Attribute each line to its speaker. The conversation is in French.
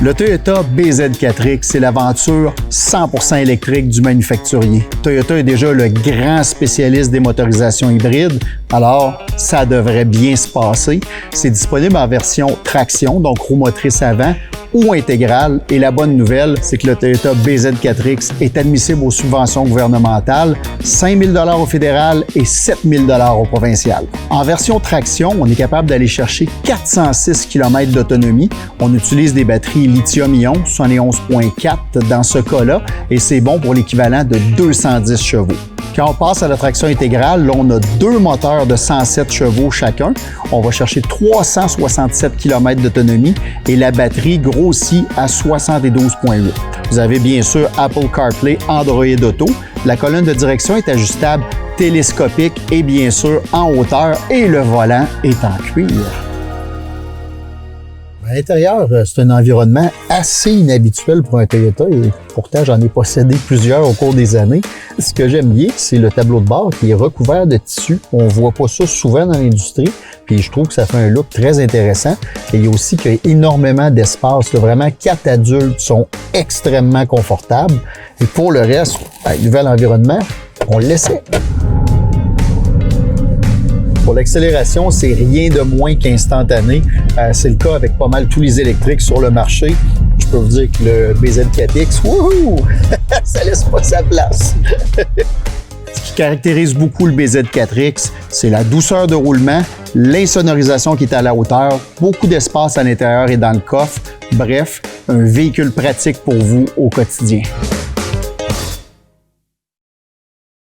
Speaker 1: Le Toyota BZ4X, c'est l'aventure 100% électrique du manufacturier. Toyota est déjà le grand spécialiste des motorisations hybrides, alors ça devrait bien se passer. C'est disponible en version traction, donc roue motrice avant, ou intégrale. Et la bonne nouvelle, c'est que le Toyota BZ4X est admissible aux subventions gouvernementales, 5 000 $ au fédéral et 7 000 $ au provincial. En version traction, on est capable d'aller chercher 406 km d'autonomie. On utilise des batteries lithium-ion 71.4 dans ce cas-là, et c'est bon pour l'équivalent de 210 chevaux. Quand on passe à la traction intégrale, là, on a deux moteurs de 107 chevaux chacun. On va chercher 367 km d'autonomie et la batterie grossit à 72.8. Vous avez bien sûr Apple CarPlay, Android Auto. La colonne de direction est ajustable télescopique et bien sûr en hauteur et le volant est en cuir. À l'intérieur, c'est un environnement assez inhabituel pour un Toyota et pourtant j'en ai possédé plusieurs au cours des années. Ce que j'aime bien, c'est le tableau de bord qui est recouvert de tissu. On voit pas ça souvent dans l'industrie, puis je trouve que ça fait un look très intéressant. Et il y a aussi qu'il y a énormément d'espace. Vraiment, 4 adultes sont extrêmement confortables. Et pour le reste, le nouvel environnement, on le laissait. Pour l'accélération, c'est rien de moins qu'instantané. C'est le cas avec pas mal tous les électriques sur le marché. Je peux vous dire que le BZ4X, wouhou, ça laisse pas sa place. Ce qui caractérise beaucoup le BZ4X, c'est la douceur de roulement, l'insonorisation qui est à la hauteur, beaucoup d'espace à l'intérieur et dans le coffre. Bref, un véhicule pratique pour vous au quotidien.